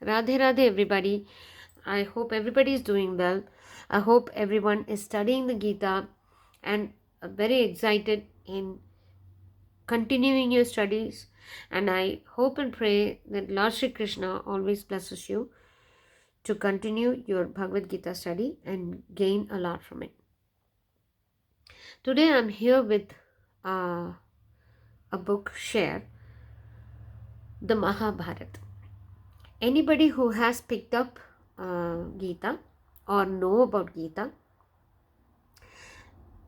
Radhe Radhe everybody. I hope everybody is doing well. I hope everyone is studying the Gita and very excited in continuing your studies. And I hope and pray that Lord Shri Krishna always blesses you to continue your Bhagavad Gita study and gain a lot from it. Today I'm here with uh, a book share, the Mahabharata. Anybody who has picked up Gita or know about Gita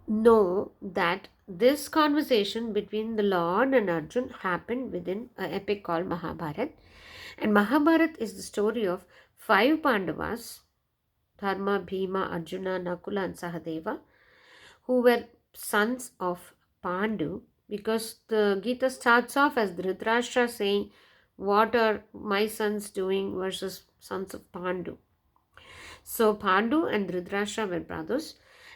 know that this conversation between the Lord and Arjun happened within an epic called Mahabharata. And Mahabharata is the story of five Pandavas, Dharma, Bhima, Arjuna, Nakula and Sahadeva, who were sons of Pandu, because the Gita starts off as Dhritarashtra saying, what are my sons doing versus sons of Pandu. So Pandu and Dhritarashtra were brothers.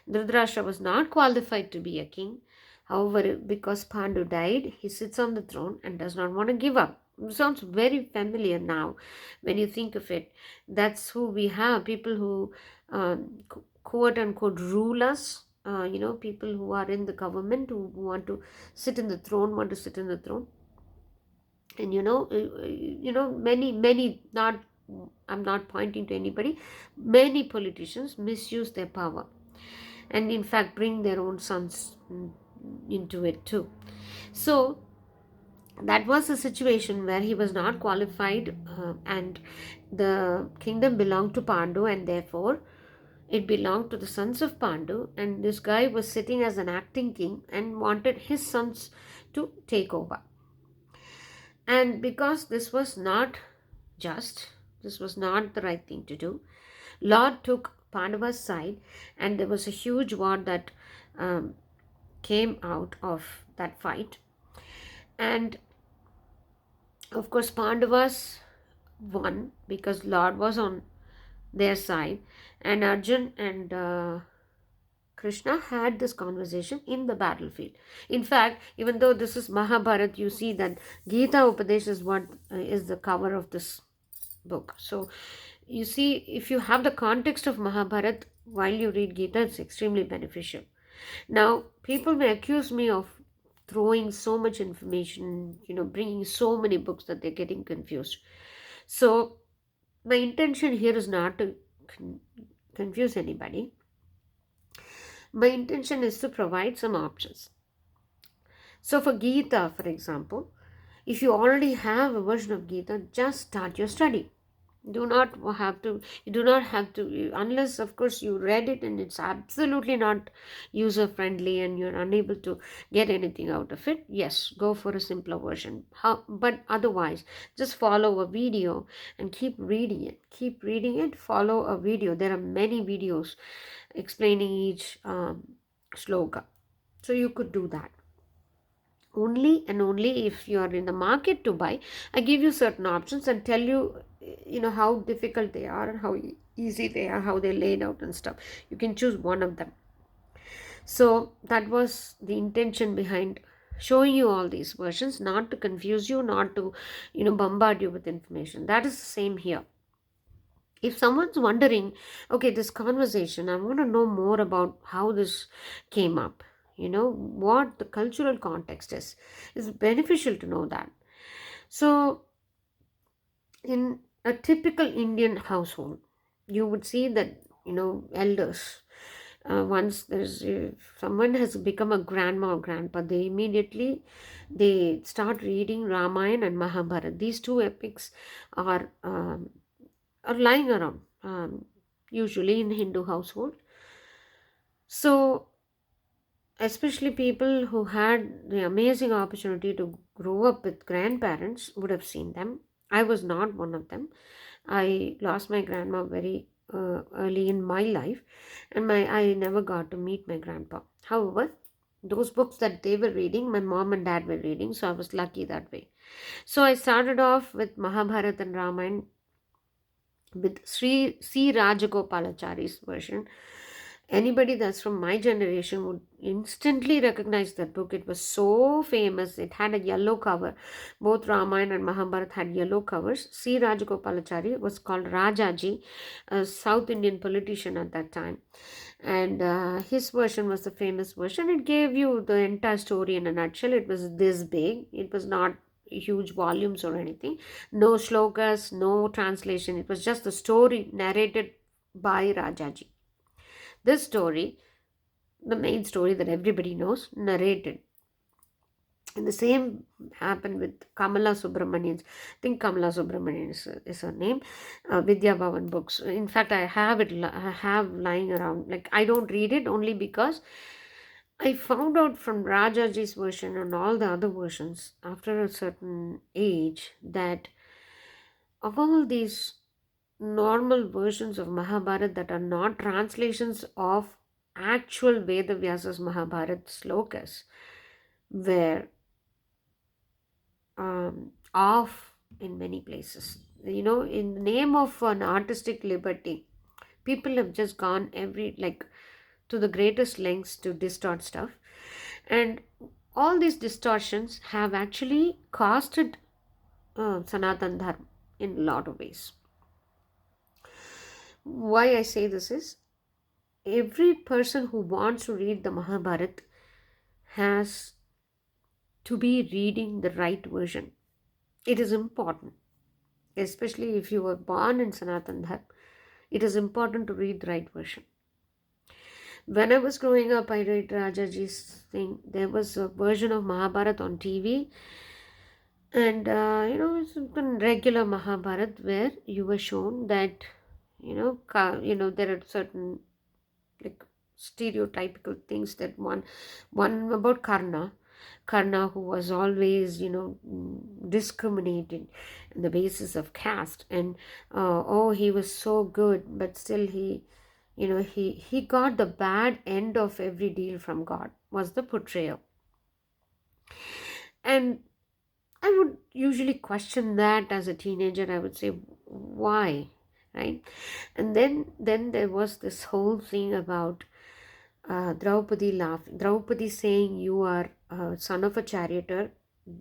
Dhritarashtra was not qualified to be a king. However, because Pandu died, he sits on the throne and does not want to give up. It sounds very familiar now when you think of it. That's who we have, people who quote unquote rule us. People who are in the government who want to sit in the throne, and many, not, I'm not pointing to anybody, many politicians misuse their power and in fact bring their own sons into it too. So that was a situation where he was not qualified, and the kingdom belonged to Pandu, and therefore it belonged to the sons of Pandu, and this guy was sitting as an acting king and wanted his sons to take over. And because this was not just, this was not the right thing to do, Lord took Pandava's side, and there was a huge war that came out of that fight. And of course, Pandavas won because Lord was on their side, and Arjun and Krishna had this conversation in the battlefield. In fact, even though this is Mahabharata, you see that Gita Upadesh is what is the cover of this book. So you see, if you have the context of Mahabharata while you read Gita, it's extremely beneficial. Now, people may accuse me of throwing so much information, bringing so many books that they're getting confused. So my intention here is not to confuse anybody. My intention is to provide some options. So for Gita, for example, if you already have a version of Gita, just start your study. You do not have to, unless of course you read it and it's absolutely not user friendly and you're unable to get anything out of it. Yes, go for a simpler version. But otherwise, just follow a video and keep reading it. Follow a video. There are many videos explaining each sloka, so you could do that. Only and only if you are in the market to buy, I give you certain options and tell you, how difficult they are and how easy they are, how they're laid out and stuff. You can choose one of them. So that was the intention behind showing you all these versions, not to confuse you, not to, bombard you with information. That is the same here. If someone's wondering, okay, this conversation, I want to know more about how this came up, what the cultural context is. It's beneficial to know that. So in a typical Indian household, you would see that, elders, once there's someone has become a grandma or grandpa, they start reading Ramayana and Mahabharata. These two epics are lying around, usually in Hindu household. So especially people who had the amazing opportunity to grow up with grandparents would have seen them. I was not one of them. I lost my grandma very early in my life, and I never got to meet my grandpa. However, those books that they were reading, my mom and dad were reading, so I was lucky that way. So I started off with Mahabharata and Ramayana with Sri C. Rajagopalachari's version. Anybody that's from my generation would instantly recognize that book. It was so famous. It had a yellow cover. Both Ramayana and Mahabharata had yellow covers. C. Rajagopalachari was called Rajaji, a South Indian politician at that time. And his version was the famous version. It gave you the entire story in a nutshell. It was this big. It was not huge volumes or anything. No shlokas, no translation. It was just the story narrated by Rajaji. This story, the main story that everybody knows, narrated. And the same happened with Kamala Subramanian. I think Kamala Subramanian is her name. Vidya Bhavan books. In fact, I have it. I have lying around. Like, I don't read it only because I found out from Rajaji's version and all the other versions after a certain age that all these normal versions of Mahabharata that are not translations of actual Veda Vyasa's Mahabharata slokas were off in many places. You know, in the name of an artistic liberty, people have just gone to the greatest lengths to distort stuff. And all these distortions have actually costed Sanatan Dharma in a lot of ways. Why I say this is every person who wants to read the Mahabharata has to be reading the right version. It is important, especially if you were born in Sanatan Dharma. It is important to read the right version. When I was growing up, I read Rajaji's thing. There was a version of Mahabharata on TV, and it's a regular Mahabharata where you were shown that there are certain like stereotypical things that one about Karna, who was always discriminated on the basis of caste, and oh, he was so good, but still he got the bad end of every deal from God, was the portrayal. And I would usually question that as a teenager. I would say, why, right? And then there was this whole thing about Draupadi saying, you are a son of a charioteer,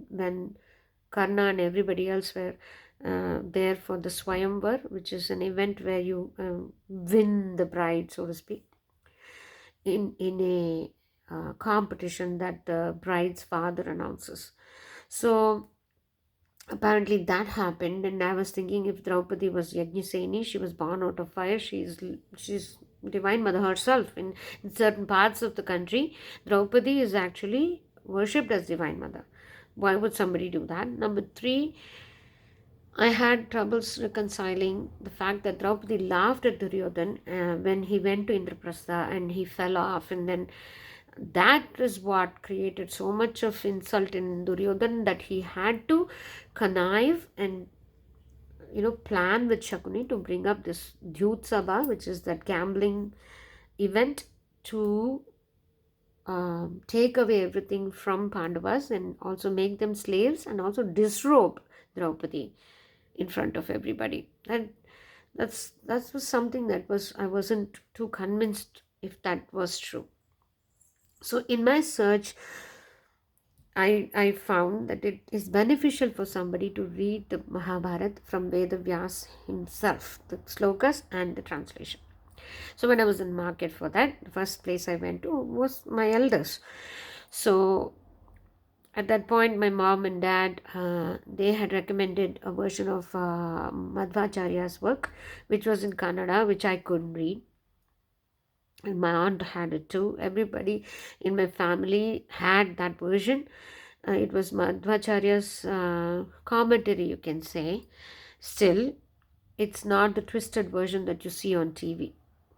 when Karna and everybody else were there for the Swayamvar, which is an event where you win the bride, so to speak, in a competition that the bride's father announces. So apparently that happened, and I was thinking, if Draupadi was Yajnaseni, she was born out of fire. She's Divine Mother herself. In certain parts of the country, Draupadi is actually worshipped as Divine Mother. Why would somebody do that? Number three, I had troubles reconciling the fact that Draupadi laughed at Duryodhan when he went to Indraprastha and he fell off, and then that is what created so much of insult in Duryodhan that he had to connive and plan with Shakuni to bring up this Dhyut Sabha, which is that gambling event, to take away everything from Pandavas and also make them slaves and also disrobe Draupadi in front of everybody. And that was something that I wasn't too convinced if that was true. So in my search, I found that it is beneficial for somebody to read the Mahabharata from Veda Vyasa himself, the slokas and the translation. So when I was in market for that, the first place I went to was my elders. So at that point, my mom and dad, they had recommended a version of Madhvacharya's work, which was in Kannada, which I couldn't read. And my aunt had it too. Everybody in my family had that version. It was Madhvacharya's commentary, you can say. Still, it's not the twisted version that you see on TV.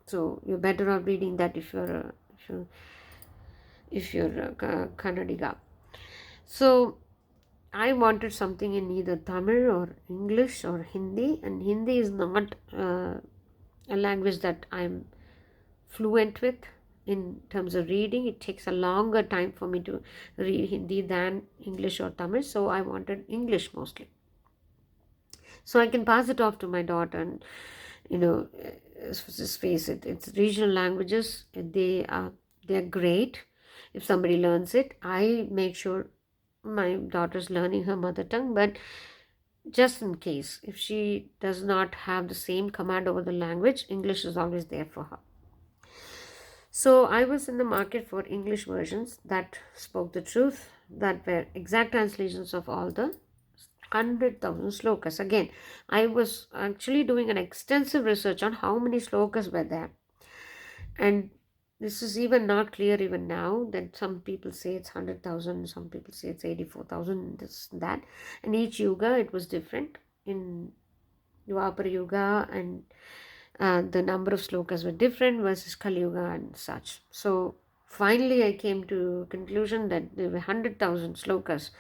So you're better off reading that if you're a Kannadiga. So I wanted something in either Tamil or English or Hindi, and Hindi is not a language that I'm fluent with in terms of reading. It takes a longer time for me to read Hindi than English or Tamil, so I wanted English mostly. So I can pass it off to my daughter, and just face it, it's regional languages. They're great if somebody learns it. I make sure my daughter's learning her mother tongue, but just in case if she does not have the same command over the language, English is always there for her. So I was in the market for English versions that spoke the truth, that were exact translations of all the 100,000 slokas. Again, I was actually doing an extensive research on how many slokas were there. And this is even not clear even now, that some people say it's 100,000, some people say it's 84,000, this, that. And each yuga, it was different. In Dwapara Yuga, and the number of slokas were different versus Kali Yuga and such. So finally I came to a conclusion that there were 100,000 slokas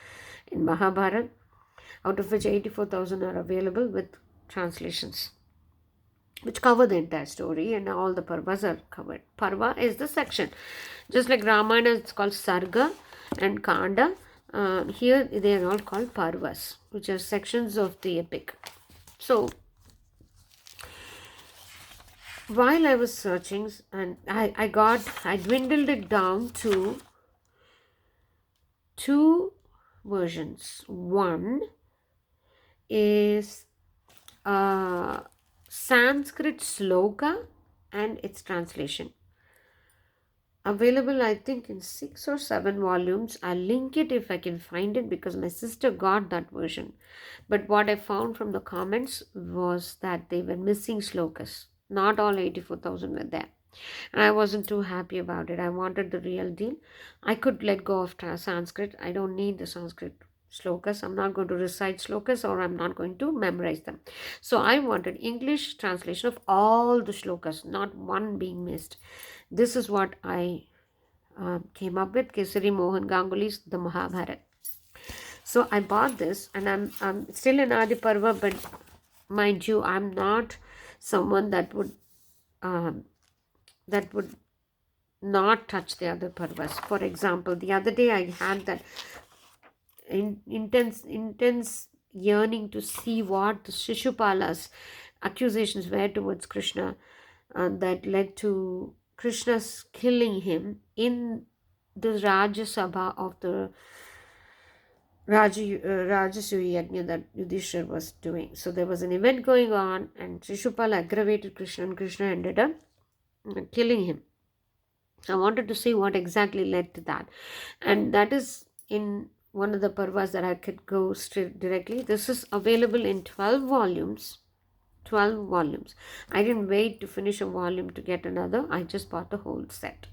in Mahabharata, out of which 84,000 are available with translations, which cover the entire story, and all the parvas are covered. Parva is the section. Just like Ramayana, it's called Sarga and Kanda. Here they are all called parvas, which are sections of the epic. So while I was searching, and I dwindled it down to two versions. One is Sanskrit sloka and its translation. Available, I think, in 6 or 7 volumes. I'll link it if I can find it, because my sister got that version. But what I found from the comments was that they were missing slokas. Not all 84,000 were there. And I wasn't too happy about it. I wanted the real deal. I could let go of Sanskrit. I don't need the Sanskrit slokas. I'm not going to recite slokas, or I'm not going to memorize them. So I wanted English translation of all the slokas, not one being missed. This is what I came up with. Kisari, Mohan, Ganguli's The Mahabharata. So I bought this, and I'm still in Adi Parva, but mind you, I'm not someone that would not touch the other parvas. For example, the other day I had that intense yearning to see what the Shishupala's accusations were towards Krishna, that led to Krishna's killing him in the Rajya Sabha of the Rajasuya Yajna that Yudhishthir was doing. So there was an event going on, and Shishupala aggravated Krishna, and Krishna ended up killing him. I wanted to see what exactly led to that, and that is in one of the parvas that I could go straight directly. This is available in 12 volumes. 12 volumes. I didn't wait to finish a volume to get another. I just bought the whole set.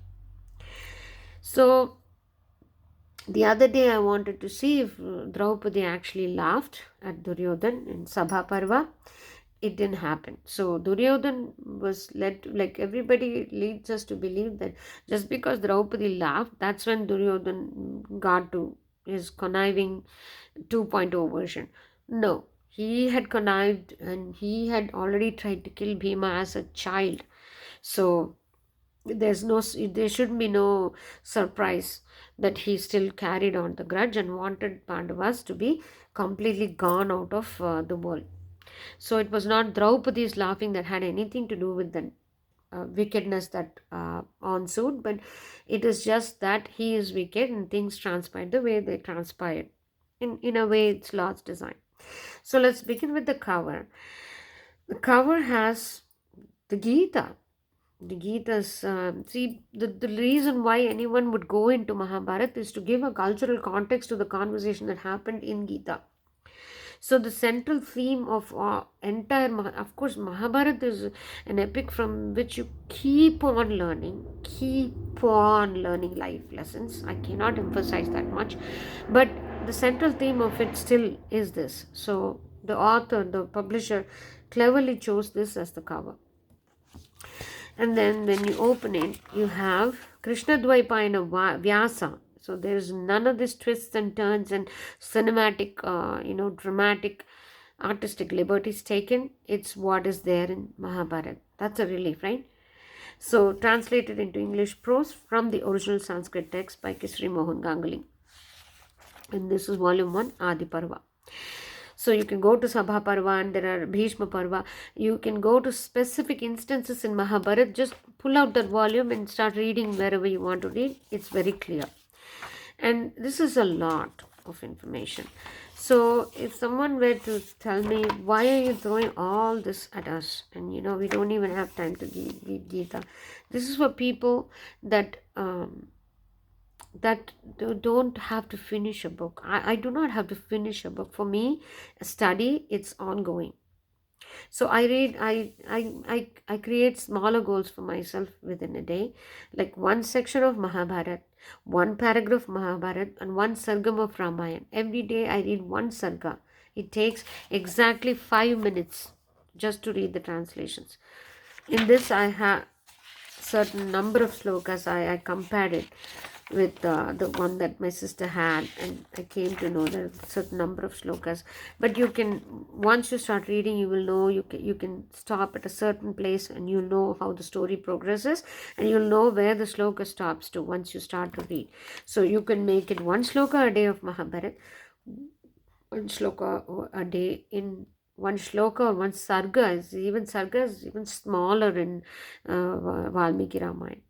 So the other day I wanted to see if Draupadi actually laughed at Duryodhan in Sabha Parva. It didn't happen. So Duryodhan was led to, like everybody leads us to believe that just because Draupadi laughed, that's when Duryodhan got to his conniving 2.0 version. No, he had connived, and he had already tried to kill Bhima as a child. So there should be no surprise that he still carried on the grudge and wanted Pandavas to be completely gone out of the world. So it was not Draupadi's laughing that had anything to do with the wickedness that ensued, but it is just that he is wicked and things transpired the way they transpired. In a way, it's Lord's design. So let's begin with the cover. The cover has the Gita. The Gita's, the reason why anyone would go into Mahabharata is to give a cultural context to the conversation that happened in Gita. So the central theme of of course, Mahabharata is an epic from which you keep on learning life lessons. I cannot emphasize that much, but the central theme of it still is this. So the author, the publisher, cleverly chose this as the cover. And then when you open it, you have Krishna Dvaipayana Vyasa. So there is none of this twists and turns and cinematic, dramatic, artistic liberties taken. It's what is there in Mahabharata. That's a relief, right? So translated into English prose from the original Sanskrit text by Kisari Mohan Ganguli. And this is volume 1, Adi Parva. So you can go to Sabha Parva and there are Bhishma Parva. You can go to specific instances in Mahabharata. Just pull out that volume and start reading wherever you want to read. It's very clear. And this is a lot of information. So if someone were to tell me, why are you throwing all this at us? And we don't even have time to read Gita. This is for people that don't have to finish a book. I do not have to finish a book. For me, a study, it's ongoing. So I read, I create smaller goals for myself within a day, like one section of Mahabharata, one paragraph of Mahabharata, and one sargam of Ramayana. Every day I read one sarga. It takes exactly 5 minutes just to read the translations. In this, I have certain number of slokas. I compared it with the one that my sister had, and I came to know that certain number of slokas. But you can, once you start reading, you will know, you can stop at a certain place and you'll know how the story progresses, and you'll know where the sloka stops to once you start to read. So you can make it one sloka a day of Mahabharata, one shloka a day in one shloka, or one sarga is even smaller in Valmiki Ramayana.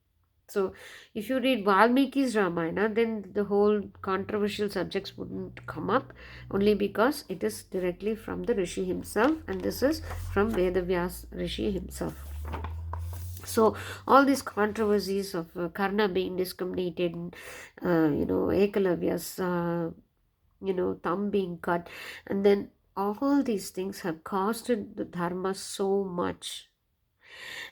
So if you read Valmiki's Ramayana, then the whole controversial subjects wouldn't come up, only because it is directly from the Rishi himself, and this is from Vyasa Rishi himself. So all these controversies of Karna being discriminated, Ekalavya's thumb being cut, and then all these things have costed the dharma so much.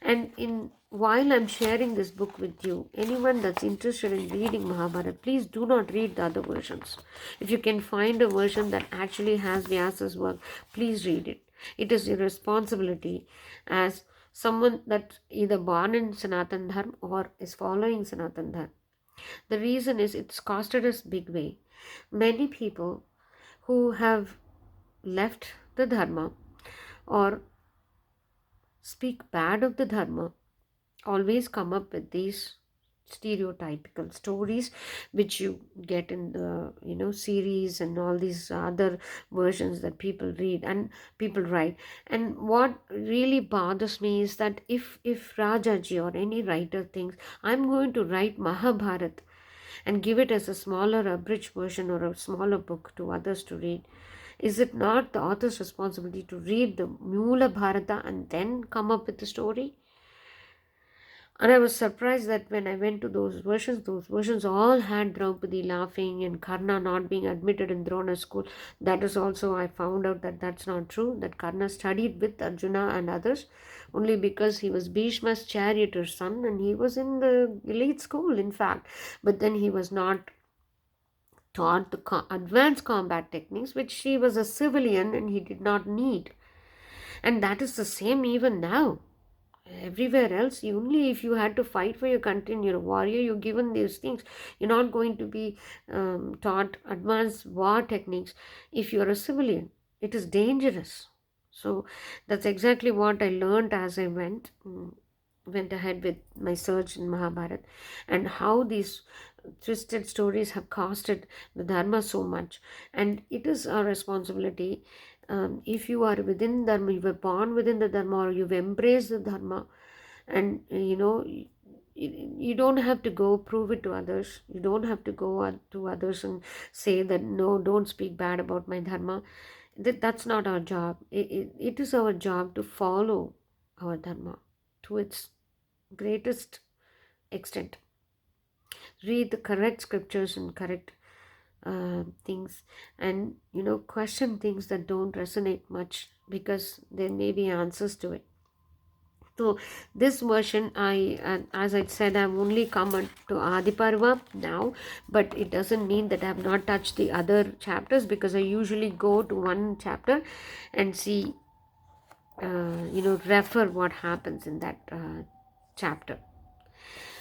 And while I'm sharing this book with you, anyone that's interested in reading Mahabharata, please do not read the other versions. If you can find a version that actually has Vyasa's work, please read it. It is your responsibility as someone that's either born in Sanatan Dharma or is following Sanatan Dharma. The reason is it's costed us big way. Many people who have left the Dharma or speak bad of the Dharma always come up with these stereotypical stories which you get in the series and all these other versions that people read and people write. And what really bothers me is that if Rajaji or any writer thinks, I'm going to write Mahabharata and give it as a smaller abridged version or a smaller book to others to read, is it not the author's responsibility to read the Mula Bharata and then come up with the story? And I was surprised that when I went to those versions all had Draupadi laughing and Karna not being admitted in Drona school. That is also, I found out that that's not true, that Karna studied with Arjuna and others only because he was Bhishma's charioteer's son and he was in the elite school, in fact. But then he was not taught the advanced combat techniques, which he was a civilian and he did not need. And that is the same even now. Everywhere else, only if you had to fight for your country and you're a warrior, you're given these things. You're not going to be taught advanced war techniques if you're a civilian. It is dangerous. So that's exactly what I learned as I went ahead with my search in Mahabharata, and how these twisted stories have costed the Dharma so much. And it is our responsibility, if you are within Dharma, you were born within the Dharma, or you've embraced the Dharma, and you don't have to go prove it to others. You don't have to go to others and say that, no, don't speak bad about my Dharma. That's not our job. It is our job to follow our Dharma to its greatest extent. Read the correct scriptures and correct things, and question things that don't resonate much, because there may be answers to it. So this version, as I said, I've only come to Adi Parva now, but it doesn't mean that I have not touched the other chapters, because I usually go to one chapter and see, refer what happens in that chapter.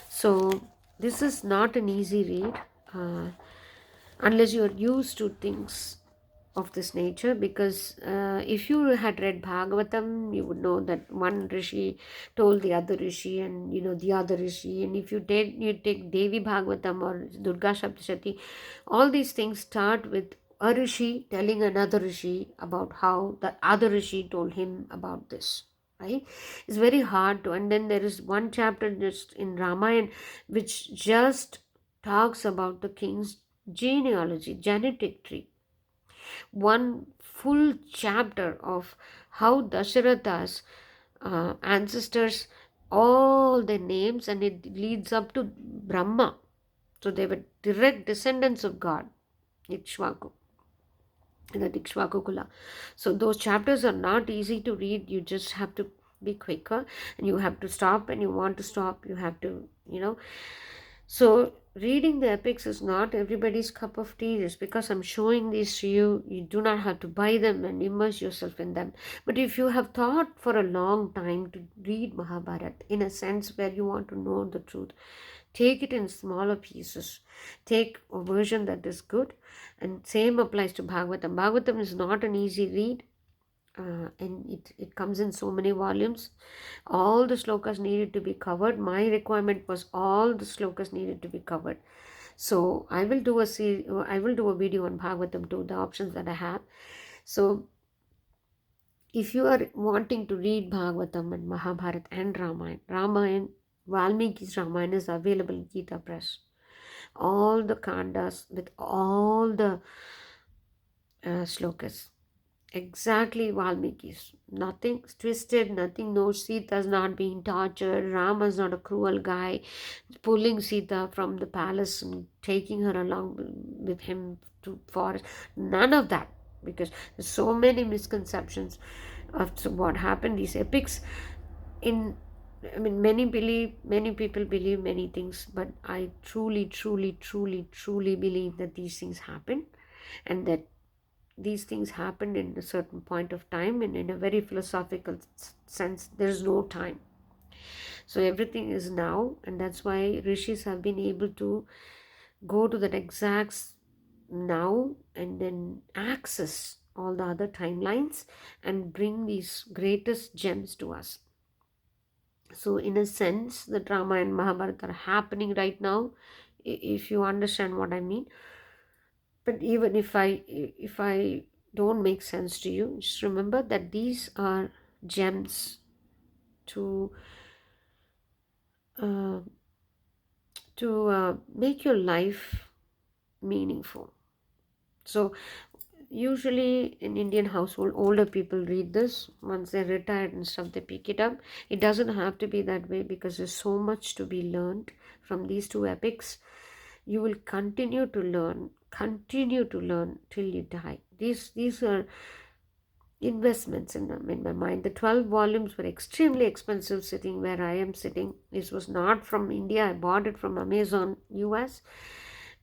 So this is not an easy read unless you are used to things of this nature, because if you had read Bhagavatam, you would know that one rishi told the other rishi, and the other rishi. And if you take Devi Bhagavatam or Durga Saptashati, all these things start with a rishi telling another rishi about how the other rishi told him about this, right? It's very hard to. And then there is one chapter just in Ramayana which just talks about the king's genealogy, genetic tree. One full chapter of how Dasharatha's ancestors, all their names, and it leads up to Brahma. So they were direct descendants of God, Ikshvaku, in the Ikshvaku. So those chapters are not easy to read. You just have to be quicker, and you have to stop, and you want to stop. You have to, So reading the epics is not everybody's cup of tea. Just because I'm showing these to you, you do not have to buy them and immerse yourself in them. But if you have thought for a long time to read Mahabharata in a sense where you want to know the truth, take it in smaller pieces. Take a version that is good, and same applies to Bhagavatam. Bhagavatam is not an easy read. And it comes in so many volumes. All the slokas needed to be covered. My requirement was all the slokas needed to be covered. So I will do a video on Bhagavatam too, the options that I have. So if you are wanting to read Bhagavatam and Mahabharata and Ramayana, Valmiki's Ramayana is available in Gita Press. All the kandas with all the slokas. Exactly Valmiki's. Nothing twisted, nothing. No, Sita's not being tortured. Rama's not a cruel guy, pulling Sita from the palace and taking her along with him to forest. None of that, because there's so many misconceptions of what happened. These epics, many people believe many things, but I truly, truly, truly, truly believe that these things happen, and that these things happened in a certain point of time, and in a very philosophical sense there is no time. So everything is now, and that's why rishis have been able to go to that exact now and then access all the other timelines and bring these greatest gems to us. So in a sense, the drama and Mahabharata are happening right now, if you understand what I mean. But even if I don't make sense to you, just remember that these are gems to uh, make your life meaningful. So usually in Indian household, older people read this. Once they're retired and stuff, they pick it up. It doesn't have to be that way, because there's so much to be learned from these two epics. You will continue to learn till you die. These are investments in my mind. The 12 volumes were extremely expensive sitting where I am sitting. This was not from India. I bought it from Amazon US.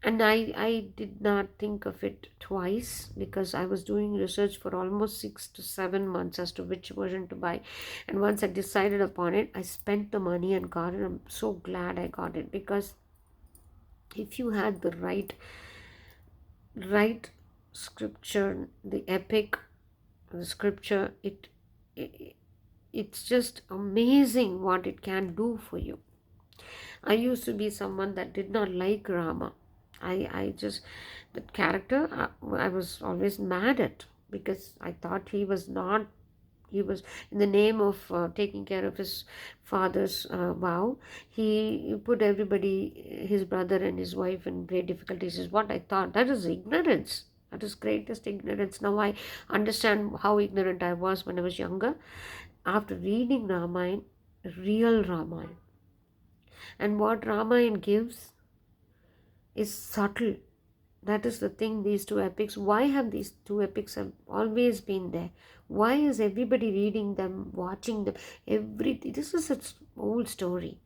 And I did not think of it twice, because I was doing research for almost 6 to 7 months as to which version to buy. And once I decided upon it, I spent the money and got it. I'm so glad I got it, because if you had the right scripture, the epic, the scripture, it's just amazing what it can do for you. I used to be someone that did not like Rama. I just, that character, I was always mad at, because I thought he was in the name of taking care of his father's vow, he put everybody, his brother and his wife, in great difficulties, is what I thought. That is ignorance. That is greatest ignorance. Now I understand how ignorant I was when I was younger, after reading Ramayana, real Ramayana. And what Ramayana gives is subtle. That is the thing, these two epics. Why have these two epics have always been there? Why is everybody reading them, watching them? This is an old story.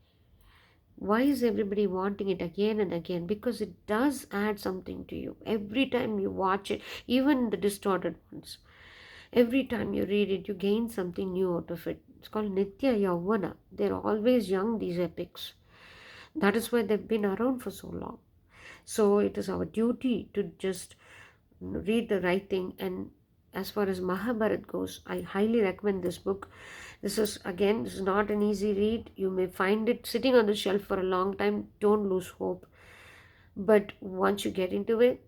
Why is everybody wanting it again and again? Because it does add something to you. Every time you watch it, even the distorted ones, every time you read it, you gain something new out of it. It's called Nitya Yavana. They're always young, these epics. That is why they've been around for so long. So it is our duty to just read the right thing. And as far as Mahabharata goes, I highly recommend this book. This is not an easy read. You may find it sitting on the shelf for a long time. Don't lose hope. But once you get into it,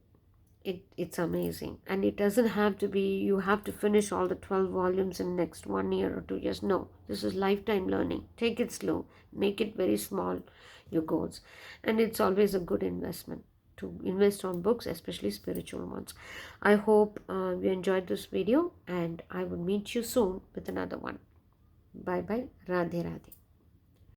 it's amazing. And it doesn't have to be you have to finish all the 12 volumes in next 1 year or 2 years. No, this is lifetime learning. Take it slow, make it very small, your goals. And it's always a good investment to invest on books, especially spiritual ones. I hope you enjoyed this video, and I will meet you soon with another one. Bye bye. Radhe Radhe.